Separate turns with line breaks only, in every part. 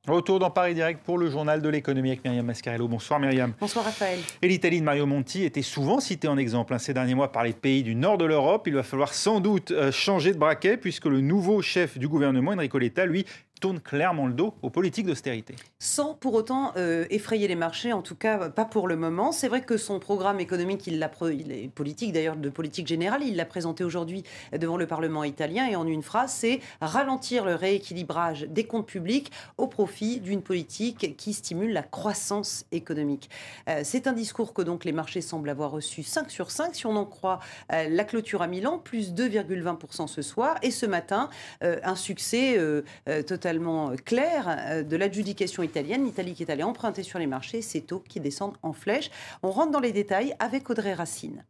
Retour dans Paris Direct pour le journal de l'économie avec Myriam Mascarello. Bonsoir Myriam.
Bonsoir Raphaël.
Et l'Italie de Mario Monti était souvent citée en exemple ces derniers mois par les pays du nord de l'Europe. Il va falloir sans doute changer de braquet puisque le nouveau chef du gouvernement, Enrico Letta, lui, tourne clairement le dos aux politiques d'austérité.
Sans pour autant effrayer les marchés, en tout cas pas pour le moment. C'est vrai que son programme économique, il est politique d'ailleurs, de politique générale, il l'a présenté aujourd'hui devant le Parlement italien et en une phrase, c'est ralentir le rééquilibrage des comptes publics au profit d'une politique qui stimule la croissance économique. C'est un discours que donc les marchés semblent avoir reçu 5 sur 5, si on en croit la clôture à Milan, plus 2,20% ce soir. Et ce matin, un succès totalement clair de l'adjudication italienne. L'Italie qui est allée emprunter sur les marchés, ces taux qui descendent en flèche. On rentre dans les détails avec Audrey Racine.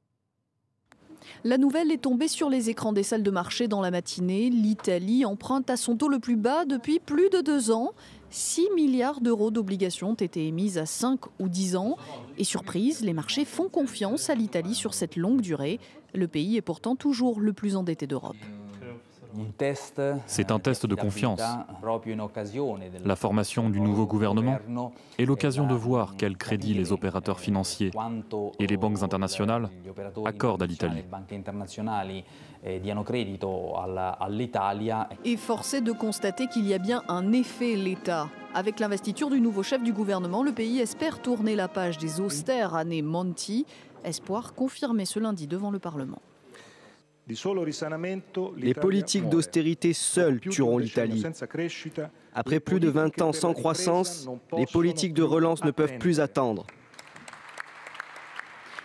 La nouvelle est tombée sur les écrans des salles de marché dans la matinée. L'Italie emprunte à son taux le plus bas depuis plus de 2 ans. 6 milliards d'euros d'obligations ont été émises à 5 ou 10 ans. Et surprise, les marchés font confiance à l'Italie sur cette longue durée. Le pays est pourtant toujours le plus endetté d'Europe.
C'est un test de confiance. La formation du nouveau gouvernement est l'occasion de voir quel crédit les opérateurs financiers et les banques internationales accordent à l'Italie.
Et force est de constater qu'il y a bien un effet l'État. Avec l'investiture du nouveau chef du gouvernement, le pays espère tourner la page des austères années Monti. Espoir confirmé ce lundi devant le Parlement.
Les politiques d'austérité seules tueront l'Italie. Après plus de 20 ans sans croissance, les politiques de relance ne peuvent plus attendre.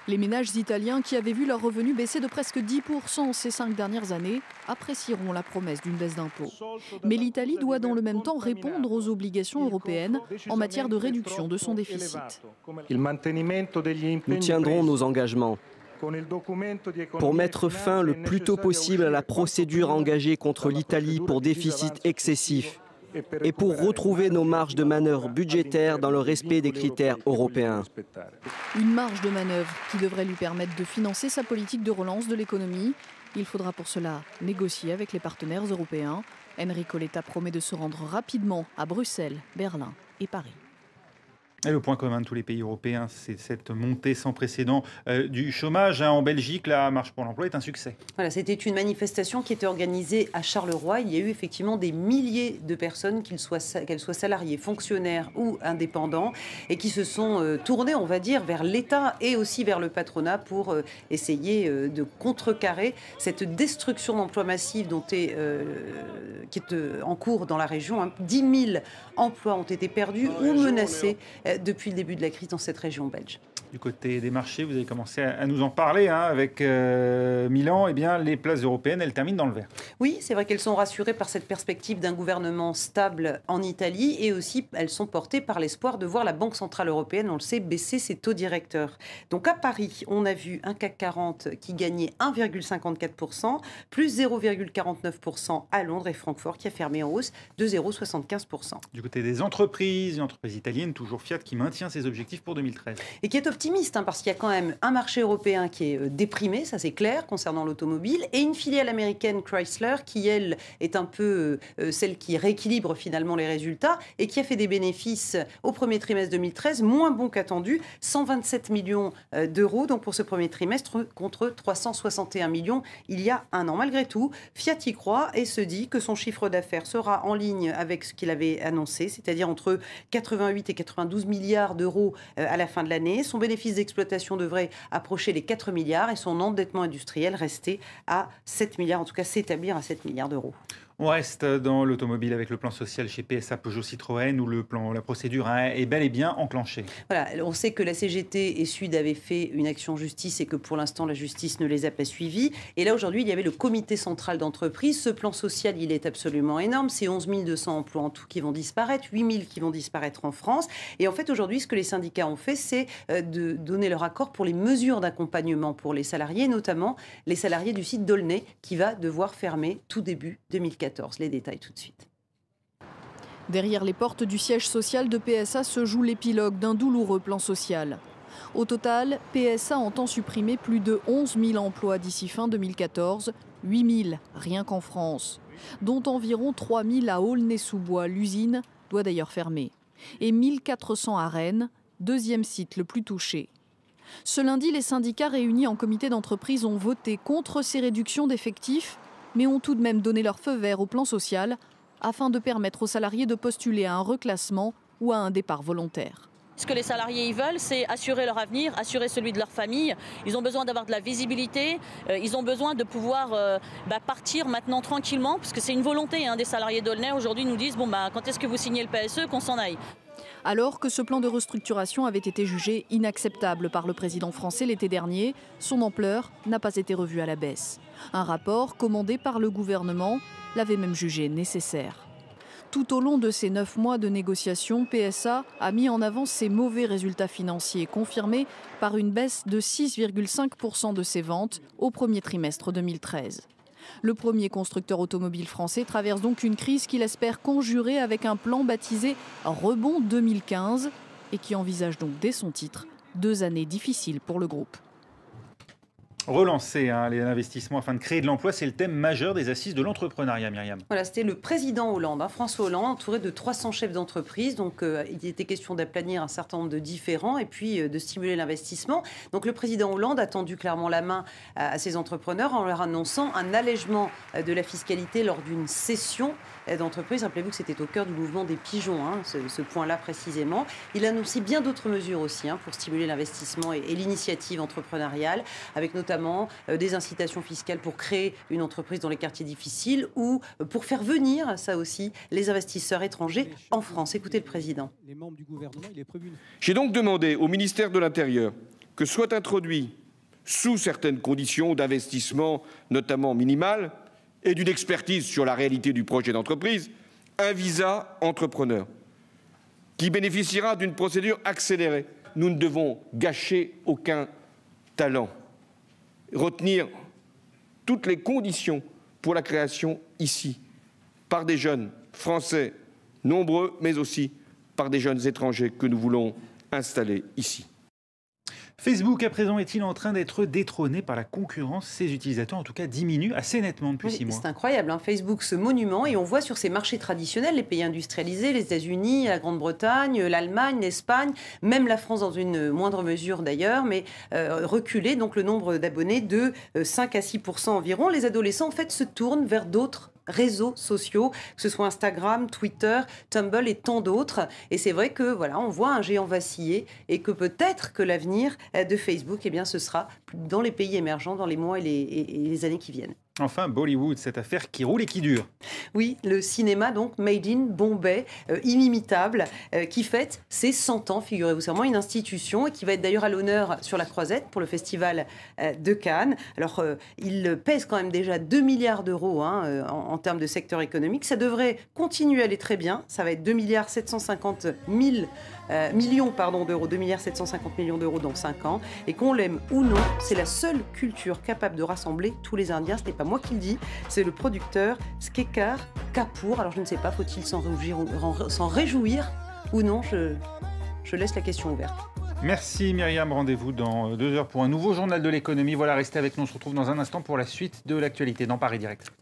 Les ménages italiens qui avaient vu leurs revenus baisser de presque 10% ces 5 dernières années apprécieront la promesse d'une baisse d'impôts. Mais l'Italie doit dans le même temps répondre aux obligations européennes en matière de réduction de son déficit.
Nous tiendrons nos engagements. Pour mettre fin le plus tôt possible à la procédure engagée contre l'Italie pour déficit excessif et pour retrouver nos marges de manœuvre budgétaires dans le respect des critères européens.
Une marge de manœuvre qui devrait lui permettre de financer sa politique de relance de l'économie. Il faudra pour cela négocier avec les partenaires européens. Enrico Letta promet de se rendre rapidement à Bruxelles, Berlin et Paris.
Et le point commun de tous les pays européens, c'est cette montée sans précédent du chômage. En Belgique, la marche pour l'emploi est un succès.
Voilà, c'était une manifestation qui était organisée à Charleroi. Il y a eu effectivement des milliers de personnes, qu'elles soient salariés, fonctionnaires ou indépendants, et qui se sont tournées, on va dire, vers l'État et aussi vers le patronat pour essayer de contrecarrer cette destruction d'emplois massifs qui est en cours dans la région. 10 000 emplois ont été perdus ou menacés depuis le début de la crise dans cette région belge.
Du côté des marchés, vous avez commencé à nous en parler avec Milan. Eh bien, les places européennes, elles terminent dans le vert.
Oui, c'est vrai qu'elles sont rassurées par cette perspective d'un gouvernement stable en Italie et aussi elles sont portées par l'espoir de voir la Banque Centrale Européenne, on le sait, baisser ses taux directeurs. Donc à Paris, on a vu un CAC 40 qui gagnait 1,54%, plus 0,49% à Londres et Francfort qui a fermé en hausse de 0,75%.
Du côté des entreprises, une entreprise italienne, toujours Fiat, qui maintient ses objectifs pour 2013.
Et qui est optimiste, parce qu'il y a quand même un marché européen qui est déprimé, ça c'est clair, concernant l'automobile, et une filiale américaine Chrysler qui, elle, est un peu celle qui rééquilibre finalement les résultats et qui a fait des bénéfices au premier trimestre 2013, moins bons qu'attendu, 127 millions d'euros donc pour ce premier trimestre contre 361 millions il y a un an. Malgré tout, Fiat y croit et se dit que son chiffre d'affaires sera en ligne avec ce qu'il avait annoncé, c'est-à-dire entre 88 et 92 milliards d'euros à la fin de l'année. Son bénéfice d'exploitation devrait approcher les 4 milliards et son endettement industriel rester à 7 milliards, en tout cas s'établir à 7 milliards d'euros.
On reste dans l'automobile avec le plan social chez PSA Peugeot Citroën où la procédure est bel et bien enclenchée.
Voilà, on sait que la CGT et Sud avaient fait une action justice et que pour l'instant la justice ne les a pas suivis. Et là aujourd'hui il y avait le comité central d'entreprise. Ce plan social il est absolument énorme. C'est 11 200 emplois en tout qui vont disparaître, 8 000 qui vont disparaître en France. Et en fait aujourd'hui ce que les syndicats ont fait c'est de donner leur accord pour les mesures d'accompagnement pour les salariés, notamment les salariés du site d'Aulnay qui va devoir fermer tout début 2014. Les détails tout de suite.
Derrière les portes du siège social de PSA se joue l'épilogue d'un douloureux plan social. Au total, PSA entend supprimer plus de 11 000 emplois d'ici fin 2014, 8 000 rien qu'en France. dont environ 3000 à Aulnay-sous-Bois. L'usine doit d'ailleurs fermer. Et 1400 à Rennes, deuxième site le plus touché. Ce lundi, les syndicats réunis en comité d'entreprise ont voté contre ces réductions d'effectifs, mais ont tout de même donné leur feu vert au plan social afin de permettre aux salariés de postuler à un reclassement ou à un départ volontaire.
Ce que les salariés y veulent, c'est assurer leur avenir, assurer celui de leur famille. Ils ont besoin d'avoir de la visibilité, ils ont besoin de pouvoir partir maintenant tranquillement, parce que c'est une volonté des salariés d'Aulnay. Aujourd'hui, ils nous disent quand est-ce que vous signez le PSE, qu'on s'en aille.
Alors que ce plan de restructuration avait été jugé inacceptable par le président français l'été dernier, son ampleur n'a pas été revue à la baisse. Un rapport commandé par le gouvernement l'avait même jugé nécessaire. Tout au long de ces 9 mois de négociations, PSA a mis en avant ses mauvais résultats financiers, confirmés par une baisse de 6,5% de ses ventes au premier trimestre 2013. Le premier constructeur automobile français traverse donc une crise qu'il espère conjurer avec un plan baptisé Rebond 2015 et qui envisage donc dès son titre 2 années difficiles pour le groupe.
Relancer les investissements afin de créer de l'emploi, c'est le thème majeur des assises de l'entrepreneuriat, Myriam.
Voilà, c'était le président Hollande, François Hollande, entouré de 300 chefs d'entreprise. Donc, il était question d'aplanir un certain nombre de différends et puis de stimuler l'investissement. Donc, le président Hollande a tendu clairement la main à ces entrepreneurs en leur annonçant un allègement de la fiscalité lors d'une session d'entreprise. Rappelez-vous que c'était au cœur du mouvement des pigeons, ce point-là précisément. Il a annoncé bien d'autres mesures aussi pour stimuler l'investissement et l'initiative entrepreneuriale, avec notamment des incitations fiscales pour créer une entreprise dans les quartiers difficiles ou pour faire venir, ça aussi, les investisseurs étrangers en France. Écoutez le président.
J'ai donc demandé au ministère de l'Intérieur que soit introduit, sous certaines conditions d'investissement, notamment minimales, et d'une expertise sur la réalité du projet d'entreprise, un visa entrepreneur qui bénéficiera d'une procédure accélérée. Nous ne devons gâcher aucun talent. Retenir toutes les conditions pour la création ici, par des jeunes français nombreux, mais aussi par des jeunes étrangers que nous voulons installer ici.
Facebook, à présent, est-il en train d'être détrôné par la concurrence? Ses utilisateurs, en tout cas, diminuent assez nettement depuis 6 mois.
C'est incroyable, Facebook, ce monument, et on voit sur ces marchés traditionnels, les pays industrialisés, les États-Unis, la Grande-Bretagne, l'Allemagne, l'Espagne, même la France dans une moindre mesure d'ailleurs, mais reculer donc le nombre d'abonnés de 5 à 6% environ. Les adolescents, en fait, se tournent vers d'autres réseaux sociaux, que ce soit Instagram, Twitter, Tumblr et tant d'autres. Et c'est vrai que on voit un géant vaciller et que peut-être que l'avenir de Facebook, ce sera dans les pays émergents dans les mois et les années qui viennent.
Enfin, Bollywood, cette affaire qui roule et qui dure.
Oui, le cinéma, donc, Made in Bombay, inimitable, qui fête ses 100 ans, figurez-vous. C'est vraiment une institution et qui va être d'ailleurs à l'honneur sur la Croisette pour le festival de Cannes. Alors, il pèse quand même déjà 2 milliards d'euros en termes de secteur économique. Ça devrait continuer à aller très bien. Ça va être 2 milliards 750 millions d'euros, 2 milliards 750 millions d'euros dans 5 ans. Et qu'on l'aime ou non, c'est la seule culture capable de rassembler tous les Indiens. Ce n'est pas moi qui le dis, c'est le producteur Shekhar Kapur. Alors je ne sais pas, faut-il s'en réjouir ou non? Je laisse la question ouverte.
Merci Myriam, rendez-vous dans 2 heures pour un nouveau journal de l'économie. Voilà, restez avec nous, on se retrouve dans un instant pour la suite de l'actualité dans Paris Direct.